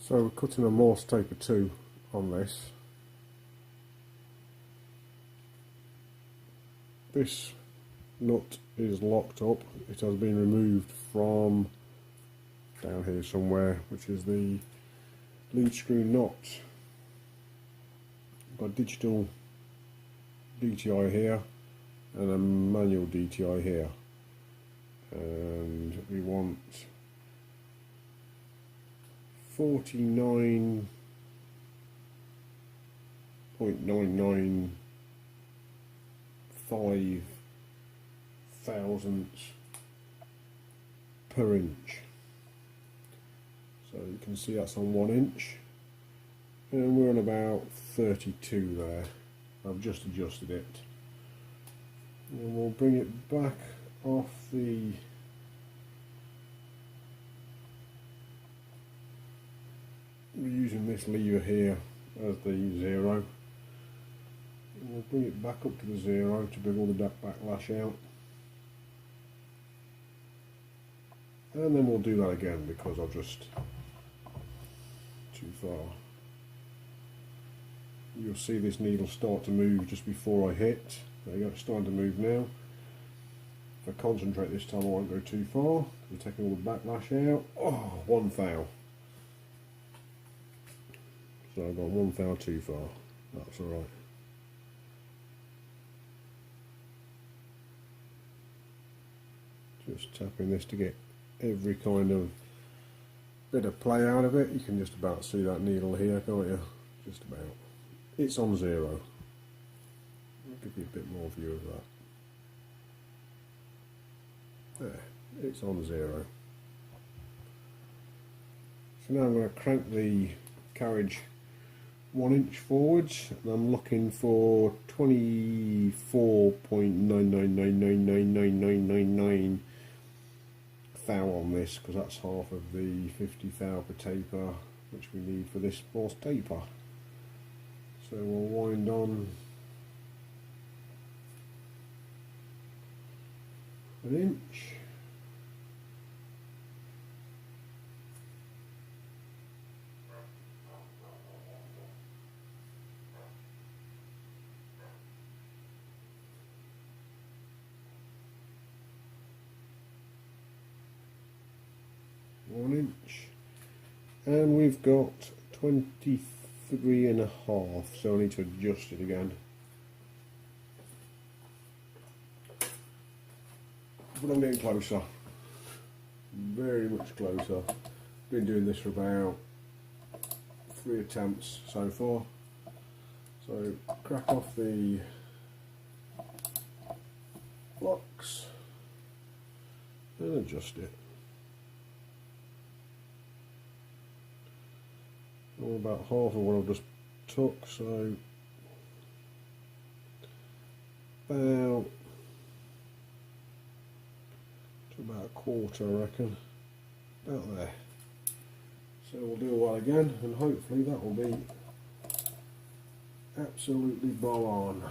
So we're cutting a Morse taper 2 on this. This nut is locked up. It has been removed from down here somewhere, which is the lead screw nut. Got digital DTI here and a manual DTI here, and we want 49.995 thousandths per inch. So you can see that's on 1 inch, and we're on about 32 there. I've just adjusted it, and we'll bring it back off the we're using this lever here as the 0, and we'll bring it back up to the 0 to bring all the backlash out, and then we'll do that again because I've just too far. You'll see this needle start to move just before I hit. There you go, it's starting to move now. If I concentrate this time I won't go too far. I'm taking all the backlash out. Oh, 1 thou. So I've got 1 thou too far. That's alright. Just tapping this to get every kind of bit of play out of it. You can just about see that needle here, can't you? Just about. It's on 0. I'll give you a bit more view of that. There, it's on 0. So now I'm going to crank the carriage 1 inch forwards, and I'm looking for 24.999999999 thou on this, because that's half of the 50 thou per taper which we need for this Morse taper. So we'll wind on 1 inch. And we've got 23.5, so I need to adjust it again. But I'm getting closer, very much closer. Been doing this for about 3 attempts so far. So crack off the blocks and adjust it. About half of what I've just took, so about a quarter, I reckon, about there. So we'll do all that again, and hopefully that will be absolutely bang on.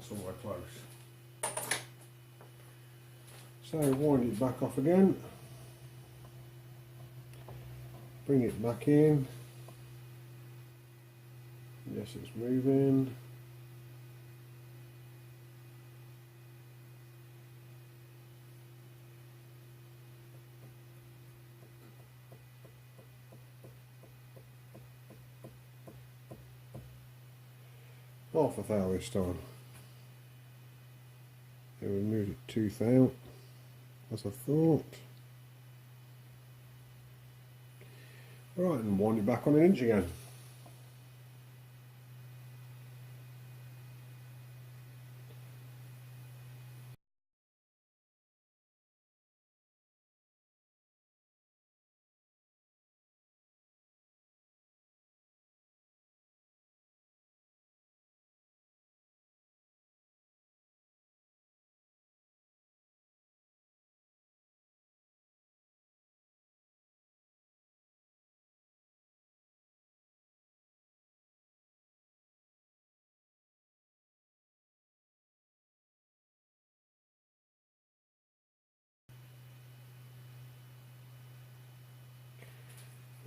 Somewhere close. So wind it back off again, bring it back in. Yes, it's moving. Half a thou this time. We moved it 2 thou, as I thought. Right, and wind it back on 1 inch again.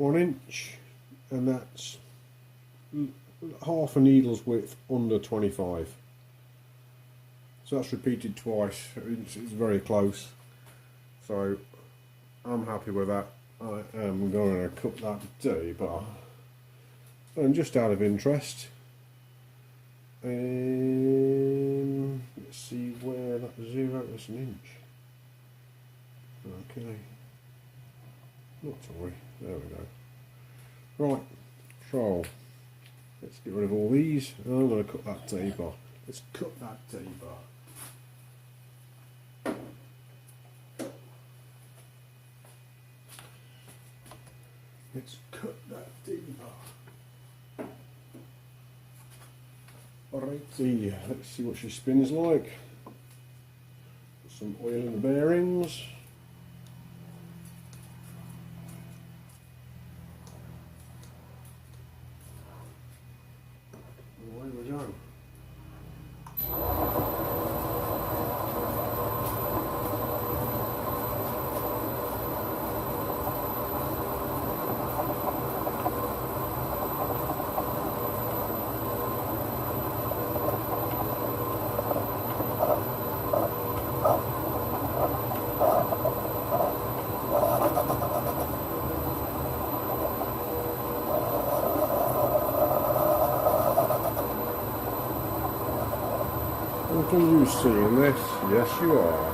1 inch, and that's half a needle's width under 25. So that's repeated twice. It's very close. So I'm happy with that. I am going to cut that D-bar. And just out of interest, let's see where that 0 is an inch. Okay, not to worry, there we go. Right, so let's get rid of all these. I'm going to cut that D-bar. Let's cut that D-bar. Let's cut that D-bar. Alrighty, let's see what she spins like. Put some oil in the bearings. Away we go. Are you seeing this? Yes, you are.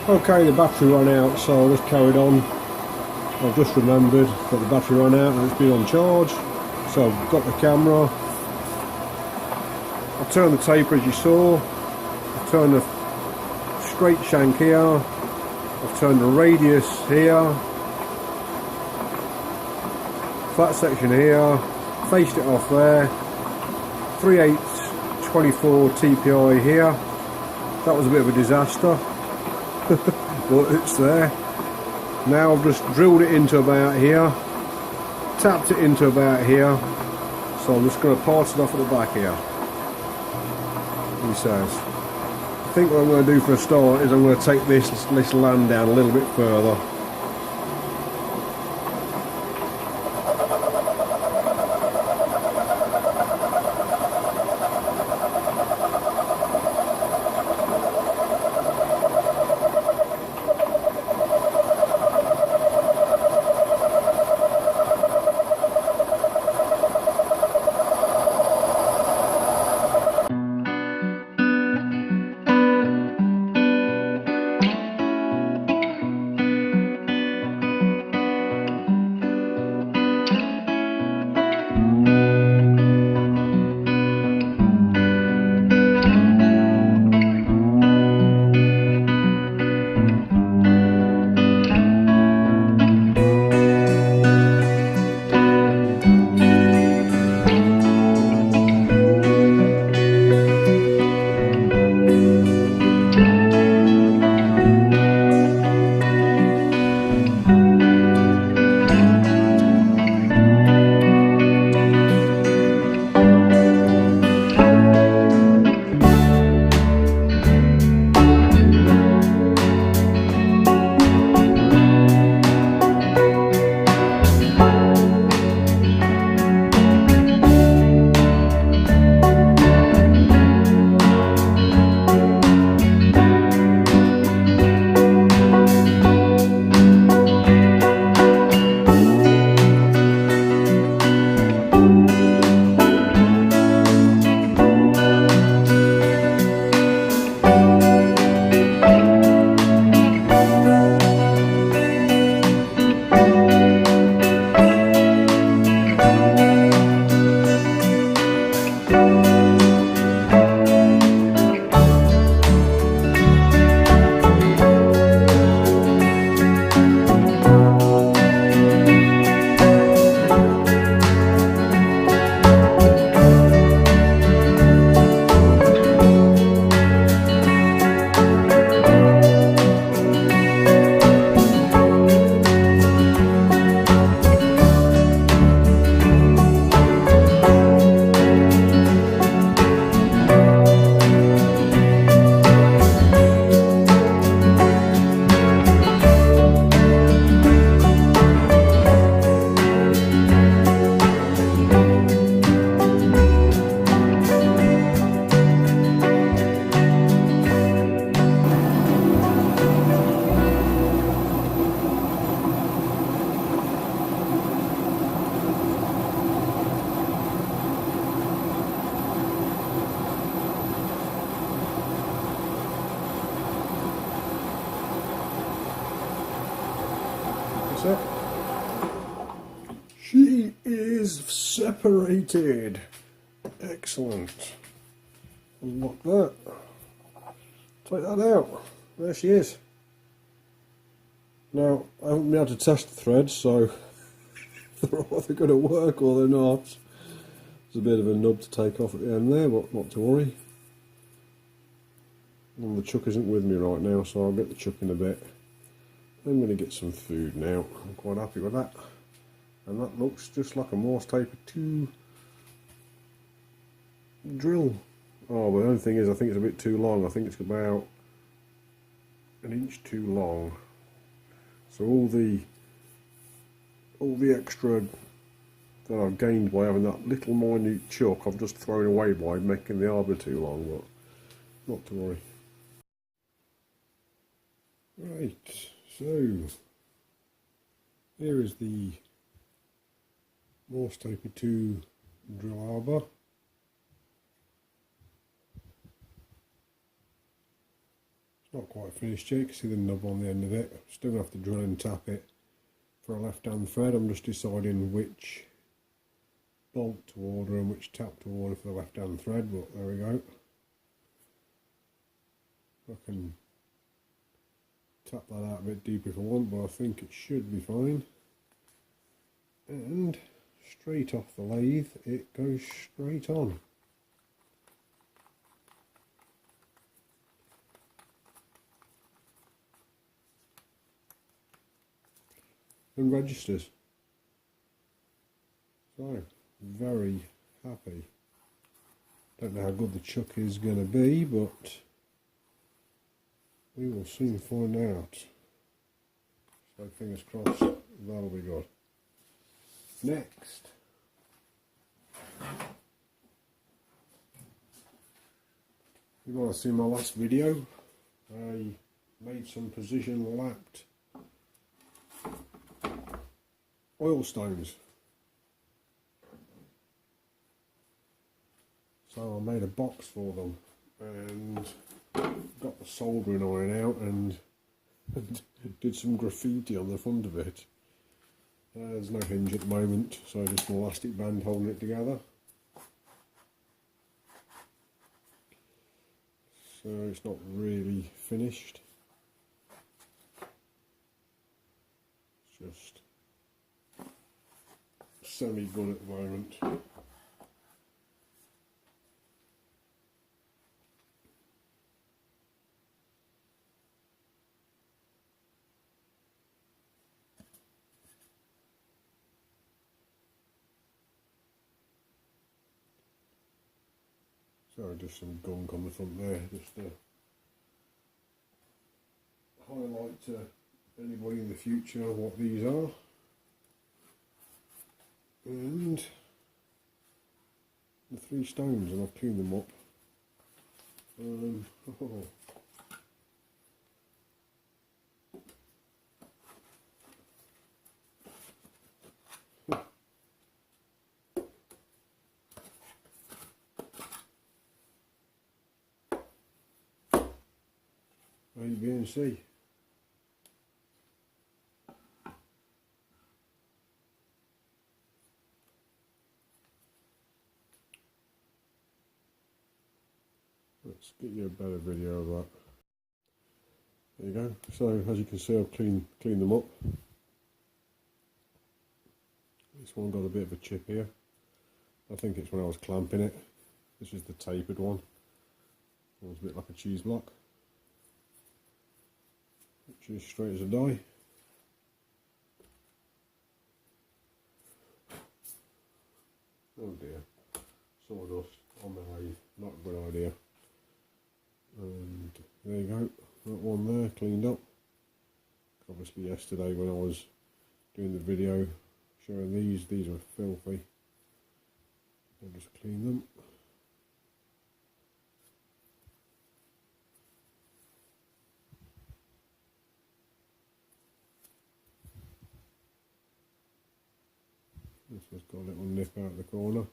Okay, the battery ran out, so I just carried on. I've just remembered that the battery ran out and it's been on charge, so I've got the camera. I turned the taper as you saw. I've turned the straight shank here. I've turned the radius here. Flat section here. Faced it off there. 3/8 24 TPI here. That was a bit of a disaster. But it's there. Now I've just drilled it into about here, tapped it into about here, so I'm just going to part it off at the back here. He says. I think what I'm going to do for a start is I'm going to take this land down a little bit further. That's it. She is separated. Excellent. Unlock that. Take that out. There she is. Now, I haven't been able to test the threads, so they're either going to work or they're not. There's a bit of a nub to take off at the end there, but not to worry. And the chuck isn't with me right now, so I'll get the chuck in a bit. I'm going to get some food now. I'm quite happy with that. And that looks just like a Morse Taper 2 drill. Oh, but the only thing is, I think it's a bit too long. I think it's about 1 inch too long. So all the extra that I've gained by having that little minute chuck, I've just thrown away by making the arbor too long, but not to worry. Right, so here is the Morse Taper 2 drill arbor. It's not quite finished yet. You can see the nub on the end of it. Still have to drill and tap it for a left hand thread. I'm just deciding which bolt to order and which tap to order for the left hand thread, but there we go. I can tap that out a bit deeper if I want, but I think it should be fine. And straight off the lathe it goes straight on. And registers. So, very happy. Don't know how good the chuck is going to be, but we will soon find out. So fingers crossed, that'll be good. Next. You might have seen my last video. I made some precision lapped oil stones. So I made a box for them and got the soldering iron out and did some graffiti on the front of it. There's no hinge at the moment, so just an elastic band holding it together. So it's not really finished. It's just semi-good at the moment. So just some gunk on the front there, just to highlight to anybody in the future what these are. And the 3 stones, and I've cleaned them up. Oh. A, B and C. Let's get you a better video of that. There you go. So as you can see, I've cleaned them up. This one got a bit of a chip here. I think it's when I was clamping it. This is the tapered one. It was a bit like a cheese block, which is straight as a die. Oh dear, sawdust on the lathe, not a good idea. And there you go, that one there cleaned up. Obviously yesterday when I was doing the video showing these were filthy. I'll just clean them. This one's got a little nip out of the corner.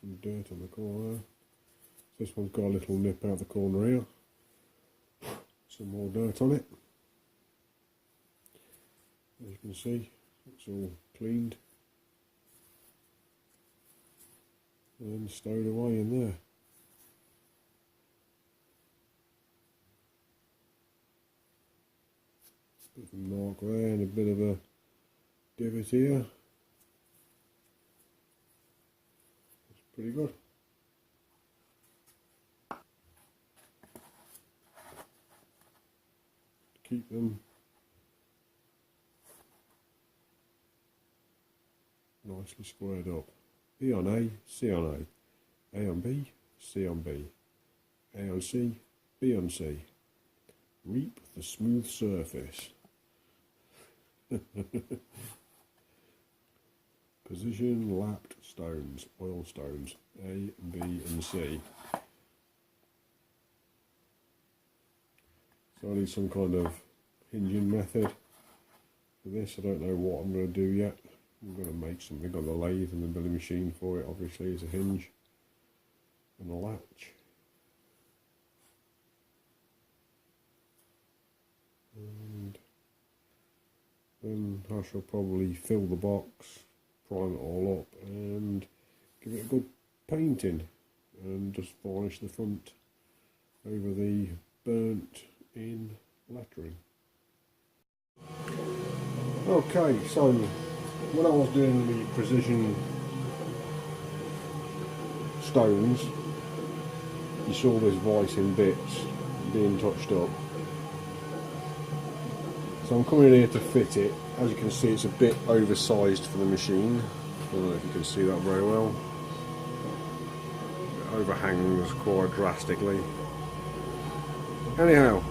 some dirt on the corner. This one's got a little nip out the corner here. Some more dirt on it. As you can see, it's all cleaned and stowed away in there. Bit of a mark there and a bit of a divot here. That's pretty good. Keep them nicely squared up. B on A, C on A on B, C on B, A on C, B on C. Reap the smooth surface. Position lapped stones, oil stones, A, B and C. So I need some kind of hinging method for this. I don't know what I'm going to do yet. I'm going to make something on the lathe and the milling machine for it. Obviously is a hinge and a latch. And then I shall probably fill the box, prime it all up and give it a good painting and just varnish the front over the burnt in lettering. Okay, so when I was doing the precision stones, you saw this vice in bits being touched up. So I'm coming in here to fit it. As you can see, it's a bit oversized for the machine. I don't know if you can see that very well. It overhangs quite drastically. Anyhow,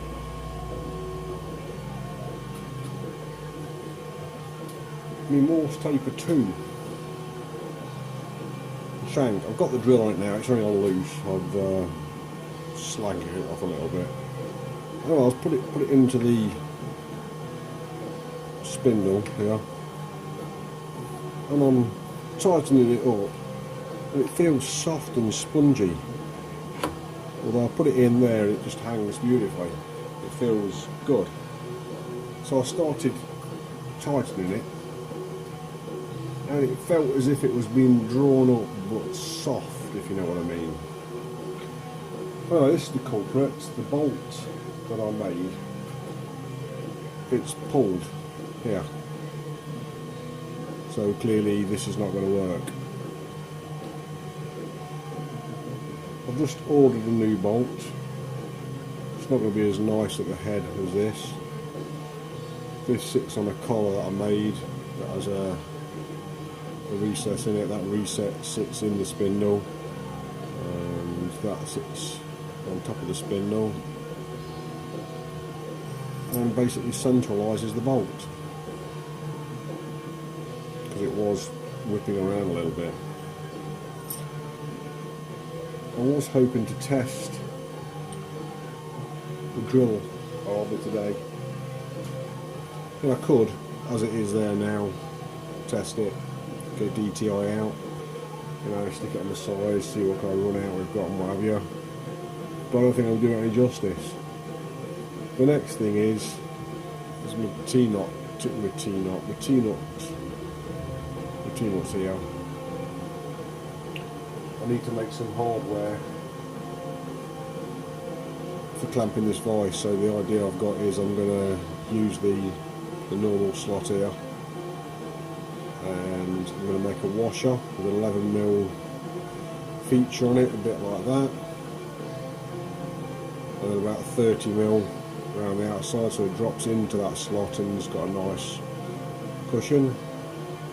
my Morse taper 2 shank. I've got the drill on it now, it's only on loose. I've slagged it off a little bit. Oh, I'll put it into the spindle here, and I'm tightening it up, and it feels soft and spongy. Although I put it in there, it just hangs beautifully. It feels good. So I started tightening it, and it felt as if it was being drawn up but soft, if you know what I mean. Well, this is the culprit. The bolt that I made, it's pulled here. So clearly this is not going to work. I've just ordered a new bolt. It's not going to be as nice at the head as this. This sits on a collar that I made that has a recess in it. That recess sits in the spindle, and that sits on top of the spindle and basically centralises the bolt, because it was whipping around a little bit. I was hoping to test the drill of it today. And I could, as it is there now, test it, get a DTI out, you know, stick it on the side, see what kind of run out we've got and what have you. But I don't think I'll do it any justice. The next thing is my T-nut, my T-nuts here. I need to make some hardware for clamping this vice, so the idea I've got is I'm going to use the normal slot here, and I'm going to make a washer with an 11mm feature on it, a bit like that, and then about 30mm around the outside, so it drops into that slot and it's got a nice cushion,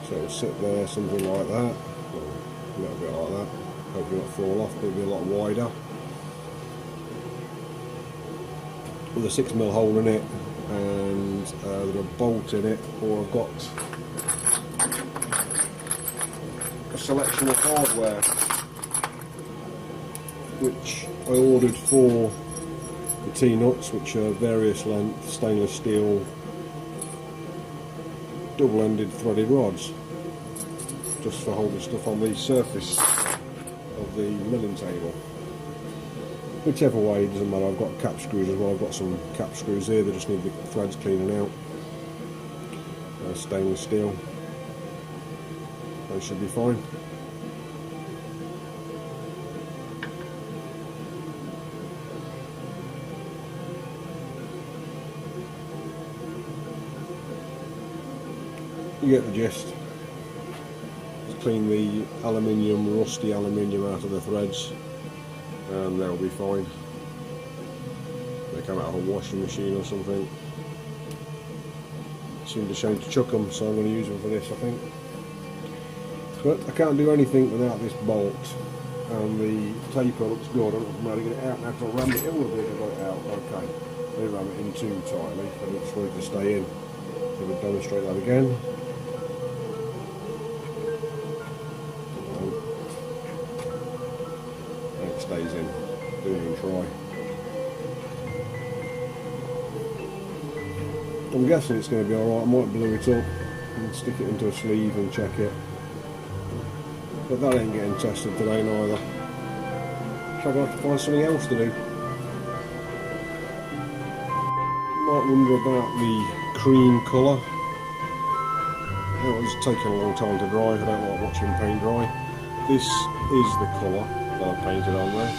so it'll sit there, something like that, a little bit like that. Hopefully not fall off, but it'll be a lot wider, with a 6mm hole in it, and there's a bolt in it, or I've got a selection of hardware which I ordered for the T-nuts, which are various length stainless steel double-ended threaded rods, just for holding stuff on the surface the milling table. Whichever way, it doesn't matter. I've got cap screws as well. I've got some cap screws here, they just need the threads cleaning out. Stainless steel. They should be fine. You get the gist. Just clean the aluminium, rusty aluminium out of the threads and they'll be fine. They come out of a washing machine or something. Seemed a shame to chuck them, so I'm going to use them for this, I think. But I can't do anything without this bolt, and the taper looks good. I don't know how to get it out now because I rammed it in a little bit and got it out. Okay, they ram it in too tightly, but I just want it to stay in. So we'll demonstrate that again. And it stays in. Don't even try. I'm guessing it's going to be alright. I might blow it up and stick it into a sleeve and check it. But that ain't getting tested today neither. So I'm going to have to find something else to do. You might wonder about the cream colour. It's taken a long time to dry. I don't like watching paint dry. This is the colour that I painted on there.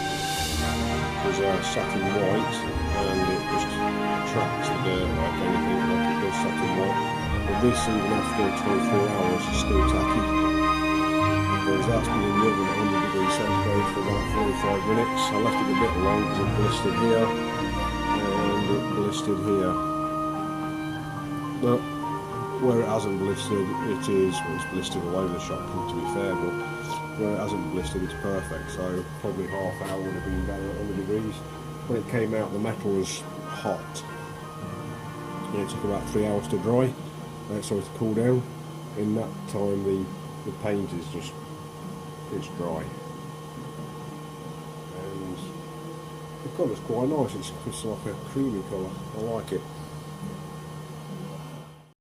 It was satin white and it just tracks the dirt like anything, like it does satin white. But this, even after 24 hours, is still tacky. Whereas that's been in the oven at 100 degrees centigrade for about 45 minutes. I left it a bit long because it blistered here and it blistered here. But where it hasn't blistered, it is, well, it's blistered all over the shop to be fair, but where it hasn't blistered, it's perfect. So probably half hour would have been better at 100 degrees. When it came out, the metal was hot. And it took about 3 hours to dry, so to cool down. In that time, the paint is just, it's dry. And the colour's quite nice. It's like a creamy colour. I like it.